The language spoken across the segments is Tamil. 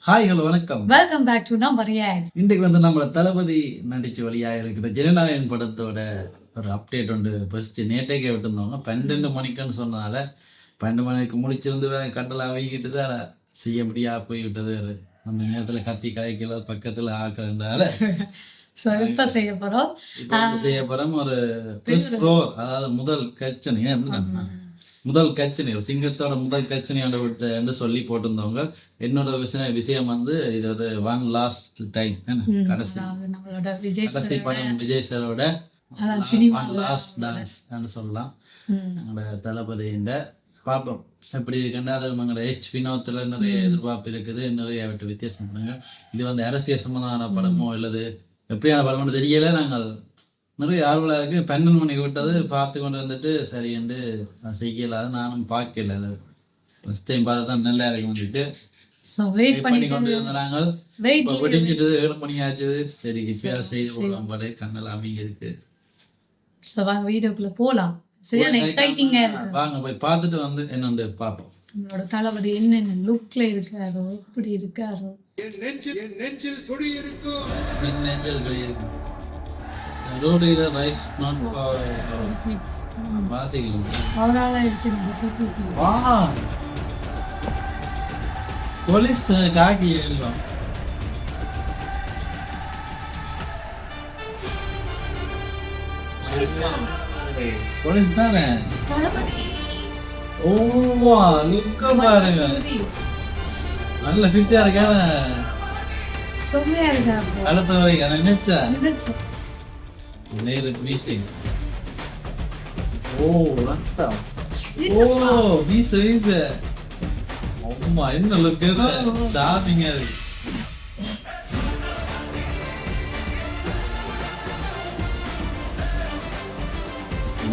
ஹாய் ஹலோ வணக்கம். வெல்கம் பேக் டு நம்ம ரியாக்ட். இன்றைக்கு வந்து நம்மளோட தளபதி நடிச்சு வெளியாக இருக்கிற ஜனநாயகன் படத்தோட ஒரு அப்டேட் ஒன்று ஃபர்ஸ்ட் நேற்றைக்கே விட்டுருந்தவங்க 12 மணிக்குன்னு சொன்னதால 12 மணிக்கு முடிச்சிருந்து வேற கண்டலாம் வைக்கிட்டு தான் செய்ய முடியாது போய்விட்டது. அந்த நேரத்தில் கத்தி காய்க்கல பக்கத்தில் ஆக்கிறதுனால ஸோ இப்போ செய்ய போகிறோம். செய்ய போகிறோம் ஒரு ஃபர்ஸ்ட் ஃப்ளோர், அதாவது முதல் கச்சனை சிங்கத்தோட முதல் கச்சனையோட விட்டு என்று சொல்லி போட்டிருந்தவங்க. என்னோட விஷயம் வந்து இது ஒரு ஒன் லாஸ்ட் டைம் கடைசி படம் விஜய் சாரோட லாஸ்ட் டான்ஸ் சொல்லலாம். எங்களோட தளபதியின் பார்ப்போம் எப்படி இருக்குன்னா, அது எங்களோட வினோத்தில் நிறைய எதிர்பார்ப்பு இருக்குது, நிறைய விட்டு வித்தியாசம் பண்ணுங்க. இது வந்து அரசியல் சம்பந்தமான படமோ இல்லது எப்படியான படமோ தெரியல. நாங்கள் நிறைய ஆர்வலாக இருக்குது. 12 மணிக்கு விட்டது பார்த்து கொண்டு வந்துட்டு சரி என்று செய்யல, நானும் பார்க்கல. அது ஃபஸ்ட் டைம் பார்த்து தான் நல்லா இருக்கு வந்துட்டு வெயிட் பண்ணி கொண்டு இருந்தாங்க. இப்போ விடிஞ்சிட்டு 7 மணி ஆச்சு. சரி இப்போ செய்து போகலாம் பாரு, கண்ணெல்லாம் அமைங்க இருக்கு. ஸோ வாங்க வீடியோக்குள்ள போகலாம். சரியான எக்ஸைட்டிங்காக இருக்கு. வாங்க போய் பார்த்துட்டு வந்து என்னென்னு பார்ப்போம். நம்மளோட தளபதி என்னென்ன லுக்ல இருக்காரோ, எப்படி இருக்காரோ. நெஞ்சில் குடி இருக்கும். நெஞ்சில் குடி இருக்கும். Road is a rice not for வாசிகள். அவரால இருக்கு. வா போலீஸ் காக்கி எல்லாம் போலீஸ் தானே. ஓ லுக்க பாருங்க, நல்ல ஃபிட்டா இருக்கான. செம்மையா இருக்கா. அடுத்த வரைக்கும் நினைச்சா மீசிங். ஓ ரத்தம். ஓ மீச மீச. அம்மா என்ன லுக்கு, ஷாப்பிங்கா இருக்கு.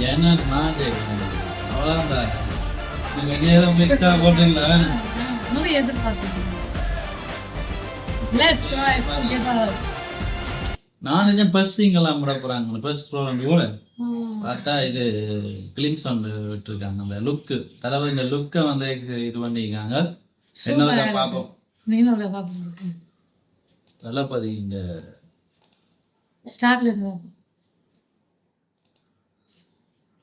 ஏன்னா நான் கேட்கணும் அவ்வளோதான். நீங்கள் இங்கே எதுவும் மிக்சா போட்டீங்களா? நிறைய எதிர்பார்த்தீங்க. Let's try together. நான் நிஜம் பஸ்ஸிங்கெல்லாம் விட போகிறாங்க. பஸ் ப்ரோக்ராம் கூட பார்த்தா இது கிளிம்ஸ் ஒன்று விட்டுருக்காங்க. அந்த லுக்கு தளபதி இந்த லுக்கை வந்து இது பண்ணியிருக்காங்க. என்னதான் பார்ப்போம். நீங்க பார்ப்போம். தளபதி இந்த ஸ்டார்ட்ல இருந்து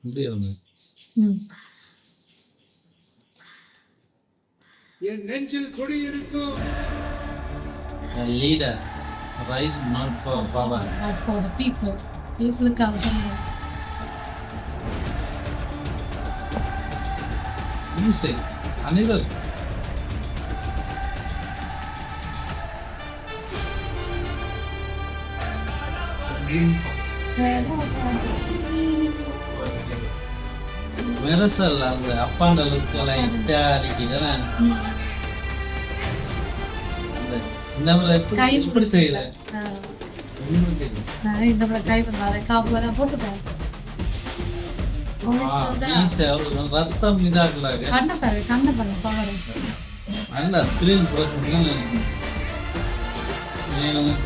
இப்படி இருந்து என் நெஞ்சில் குடி இருக்கும். Leader rise not for power but for the people. People-க்காக தான். music அனிருத். மெரசல் அந்த அப்பாண்ட லுக்கெல்லாம் இட்டாலிக்குதான். இந்த மாதிரி இப்படி செய்யல. இந்த மாதிரி கை பண்ணாத காப்புலாம் போட்டுட்டேன். ரத்தம் இதாகலாக கண்ணை பாரு பாரு. நல்ல ஸ்கிரீன் ப்ரோசஸ்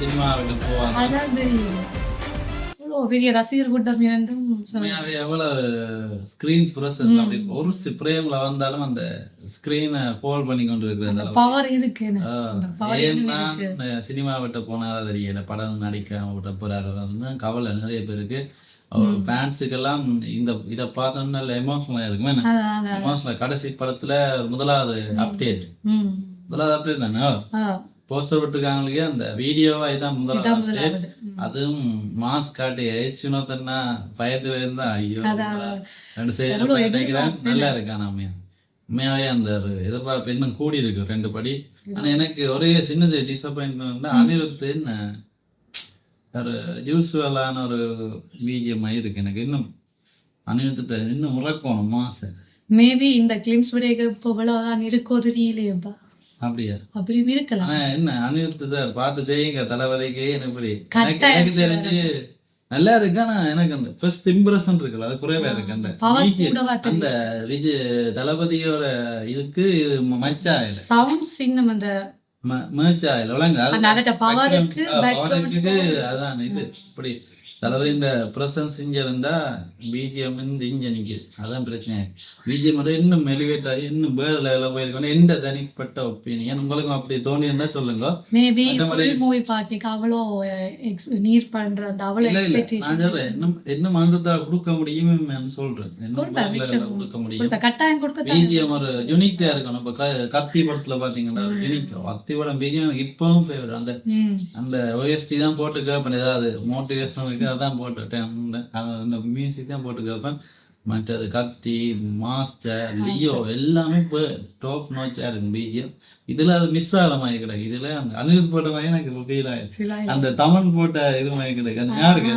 சினிமாவுக்கு போவாங்க. அதாவது பெரிய ரசிகர் கூட்டம் இருந்தும் எவ்வளவு ஸ்கிரீன்ஸ் ப்ரோசஸ் ஒரு ஃப்ரேம்ல வந்தாலும் அந்த ஸ்கிரீனை ஹோல்ட் பண்ணி கொண்டு இருக்கிறது பவர் இருக்கு. சினிமா விட்ட போனாலும் தெரியல, படம் நடிக்க விட்ட போறாங்க கவலை நிறைய பேருக்கு. ஃபேன்ஸுக்கெல்லாம் இதை பார்த்தோம்னா எமோஷனலா இருக்குமே. எமோஷனல் கடைசி படத்துல முதலாவது அப்டேட் தானே போஸ்டர் விட்டுருக்காங்களே, அந்த வீடியோவா இதான் முதலாவது அப்டேட். அதுவும் மாஸ்க் காட்டி வினோதன்னா பயந்து இருந்தா ஐயோ 2 செய்தி நினைக்கிறேன். நல்லா இருக்கான். உண்மையாவே அந்த ஒரு எதிர்பார்ப்பு இன்னும் கூடி இருக்கு 2 படி. ஆனா எனக்கு ஒரே சின்ன டிசப்பாயின்மெண்ட், அனிருத்து ஒரு யூஸ்வலான ஒரு பிஜிஎம் இருக்கு. எனக்கு இன்னும் அனிருத்து இன்னும் உறக்கணும் மாசம். மேபி இந்த கிளிம்ஸ் விடைகள் இப்போ இவ்வளவுதான் இருக்கோ தெரியலையேப்பா. அப்படியா? அப்படி இருக்கலாம். என்ன அனிருத் சார் பார்த்து செய்யுங்க தளபதிக்கு. எனக்கு தெரிஞ்சு நல்லா இருக்கு. ஆனா எனக்கு அந்த ஃபர்ஸ்ட் இம்ப்ரெஷன் இருக்குல்ல, அது குறைவா இருக்கு. அந்த விஜய் தளபதியோட இதுக்கு மச்சா இல்ல, சவுண்ட் சிங்கம் அந்த மேட்சா இல்ல ஒழுங்கா அந்த பவருக்கு அதான் இது இப்படி தளபதி இந்த பிரசன்ஸ் இங்கே இருந்தா பிஜிஎம் இங்கே நிற்குது. அதான் பிரச்சனை. பிஜிஎம் இன்னும் எலிவேட் ஆகி இன்னும் வேற லெவலில் போயிருக்கணும். எந்த தனிப்பட்ட ஒப்பீனியன் உங்களுக்கும் அப்படி தோணி இருந்தா சொல்லுங்க. மேபி மூவி பார்க்க அவ்வளோ நீர் பண்றது அவ்வளோ நான் சொல்றேன் இன்னும் அனுதா கொடுக்க முடியும்னு சொல்றேன். கொடுக்க முடியும், கட்டாயம் கொடுக்க. பிஜிஎம் ஒரு யூனிக்கா இருக்கணும். இப்ப கத்தி படத்துல பாத்தீங்கன்னா யூனிக் கத்தி படம் பிஜிஎம் இப்பவும் ஃபேவரட். அந்த அந்த ஓஎஸ்டி தான் போட்டு கேட்பேன். ஏதாவது மோட்டிவேஷன் இருக்கு அதான் போட்டுட்டேன். அந்த மியூசிக் தான் போட்டு கேட்பேன். மற்றது கத்தி, மாஸ்டர், லியோ எல்லாமே இப்போ டாப் நோச்சா இருக்கு பிஜிஎம். இதுல அது மிஸ் ஆகிற மாதிரி கிடையாது. இதுல அந்த அனிருத் போட்ட மாதிரி எனக்கு ஃபீல் ஆயிடுச்சு. அந்த தமிழ் போட்ட இது மாதிரி கிடையாது. அது யாருக்கு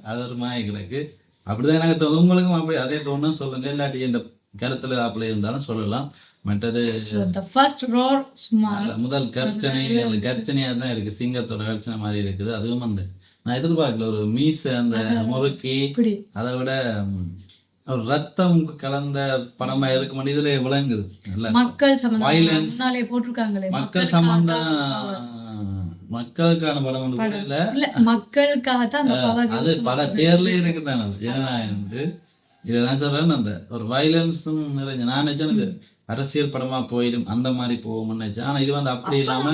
அது ஒரு மாதிரி கிடைக்கு. அப்படிதான் எனக்கு தோணும். உங்களுக்கும் அப்படி அதே தோணும் சொல்லுங்க. இல்லாட்டி இந்த கருத்துல அப்படி இருந்தாலும் சொல்லலாம். மற்றது முதல் கர்ச்சனையா தான் இருக்கு. சிங்கத்தோட கர்ச்சனை மாதிரி இருக்குது. அதுவும் அந்த நான் எதிர்பார்க்கல ஒரு மீச அந்த முறுக்கி அதை விட ஒரு ரத்தம் கலந்த படமா இருக்கும். இதுல விளங்குது மக்கள் சம்பந்தம் மக்களுக்கான படம் மக்களுக்காக தான் அது பட பேர்லயே இருக்குதானே ஜனநாயகம். இதெல்லாம் சொல்றேன். அந்த ஒரு வயலன்ஸும் நிறைஞ்ச நான் நினைச்சேன் அரசியல் படமா போயிடும் அந்த மாதிரி போகும்னு நினைச்சேன். ஆனா இது வந்து அப்படி இல்லாம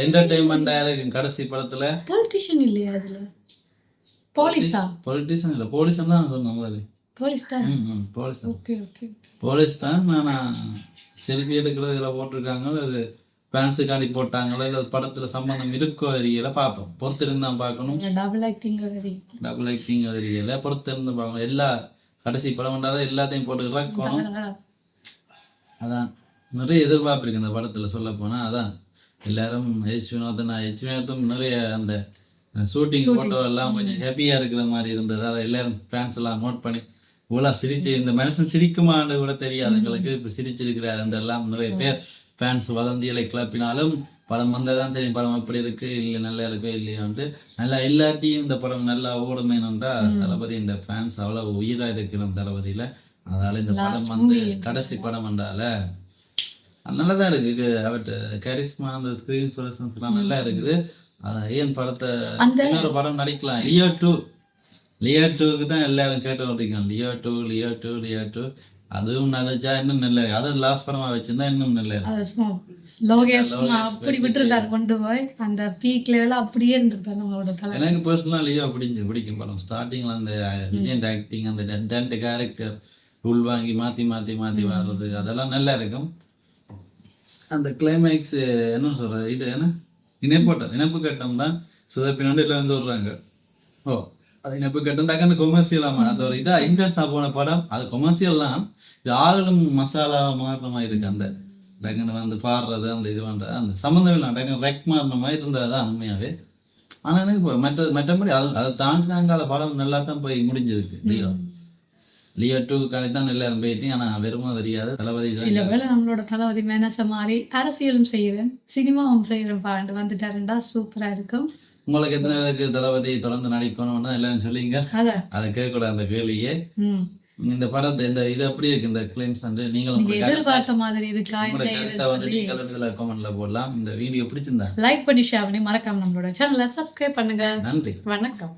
என்டர்டைன்மெண்டா இருக்கு. கடைசி படத்துல பொலிட்டிஷியன் இல்லையா? அதுல பொலிட்டிஷியன் இல்ல, போலீஸ் தான் சொன்னாங்க. போலீஸ் தான். நான் செல்ஃபி எடுக்கிறது இதுல போட்டிருக்காங்க. அது ஃபேன்ஸுக்காண்டி போட்டாங்களோ இல்லை படத்துல சம்பந்தம் இருக்கோ அறியல பார்ப்போம். பொறுத்திருந்தான் பார்க்கணும். டபுள் ஆக்டிங் அறியல பொறுத்திருந்து பார்க்கணும். எல்லா கடைசி படம் பண்ணாலும் எல்லாத்தையும் போட்டு ரக்கணும். அதான் நிறைய எதிர்பார்ப்பு இருக்கு இந்த படத்துல சொல்ல போனா. அதான் எல்லாரும் ஹெச் வினோத்தும் நிறைய அந்த ஷூட்டிங் போட்டோ எல்லாம் கொஞ்சம் ஹாப்பியா இருக்கிற மாதிரி இருந்தது. அதை எல்லாரும் ஃபேன்ஸ் எல்லாம் நோட் பண்ணி இவ்வளோ சிரிச்சு இந்த மனுஷன் சிரிக்குமான்னு கூட தெரியாது எங்களுக்கு. இப்போ சிரிச்சிருக்கிறார் என்றெல்லாம் நிறைய பேர் ஃபேன்ஸ் வதந்திகளை கிளப்பினாலும் படம் வந்தால் தான் தெரியும் படம் எப்படி இருக்கு இல்லை நல்லா இருக்கோ இல்லையான்ட்டு. நல்லா எல்லாத்தையும் இந்த படம் நல்லா ஓடுமேனுன்றா தளபதி இந்த ஃபேன்ஸ் அவ்வளோ உயிரா இருக்கிறோம் தளபதியில. அதனால இந்த படம் வந்து கடைசி படம் வந்தால நல்லதான் இருக்குது. அவர்கிட்ட கரிஸ்மா அந்த ஸ்கிரீன் ப்ரெசன்ஸ் எல்லாம் நல்லா இருக்குது. அதான் ஏன் படத்தை இன்னொரு படம் நடிக்கலாம். லியோ டூக்கு தான் எல்லாரும் கேட்டு ஓட்டிக்கலாம். லியோ டூ அதுவும் நினைச்சா இன்னும் நல்ல. அதுவும் லாஸ்ட் படமா வச்சிருந்தா இன்னும் நல்ல. அப்படி விட்டுருக்காரு கொண்டு போய் அந்த பீக் லெவல அப்படியே இருந்திருப்பாரு நம்மளோட தலை. எனக்கு பர்சனலா லியோ பிடிக்கும் படம். ஸ்டார்டிங்ல அந்த விஜயன் ஆக்டிங் அந்த ரெண்டு கேரக்டர் உள்வாங்கி மாற்றி வர்றது அதெல்லாம் நல்லா இருக்கும். அந்த கிளைமேக்ஸ் என்ன சொல்கிறது இது என்ன இணைப்பு கட்டம் தான் சுதப்பினாண்டு எல்லாம் வந்து விடுறாங்க. அது இணைப்பு கட்டம் டக்குன்னு கொமர்ஷியலாக அந்த ஒரு இதாக இன்ட்ரெஸ்டாக போன படம். அது கொமர்ஷியல்லாம் இது ஆகலும் மசாலா மாறின மாதிரி இருக்குது. அந்த டக்குன்னு வந்து பாடுறது அந்த இது பண்ணுறது அந்த சம்மந்தம் இல்லை. டக்குன்னு ரெக் மாறின மாதிரி இருந்தது தான் உண்மையாகவே. ஆனால் எனக்கு இப்போ மற்றபடி அதை தாண்டினாங்க. அந்த படம் நல்லா தான் போய் முடிஞ்சிருக்கு. லியோ டூக்கான தான் எல்லாரும் போயிட்டீங்க. ஆனால் வெறும் தெரியாது தளபதி. சில வேளை நம்மளோட தளபதி மேனச மாதிரி அரசியலும் செய்கிறேன் சினிமாவும் செய்கிறேன் பாண்டு வந்துட்டாருண்டா சூப்பராக இருக்கும். உங்களுக்கு எத்தனை பேருக்கு தளபதி தொடர்ந்து நடிக்கணும்னா எல்லாரும் சொல்லிங்க. அதை கேட்கக்கூடாது அந்த கேள்வியே. இந்த படத்தை இந்த இது எப்படி இருக்கு இந்த கிளைம்ஸ் வந்து நீங்களும் எதிர்பார்த்த மாதிரி இருக்கா? நீங்களும் இதுல கமெண்ட்ல போடலாம். இந்த வீடியோ பிடிச்சிருந்தா லைக் பண்ணி ஷேர் பண்ணி மறக்காம நம்மளோட சேனலை சப்ஸ்கிரைப் பண்ணுங்க. நன்றி, வணக்கம்.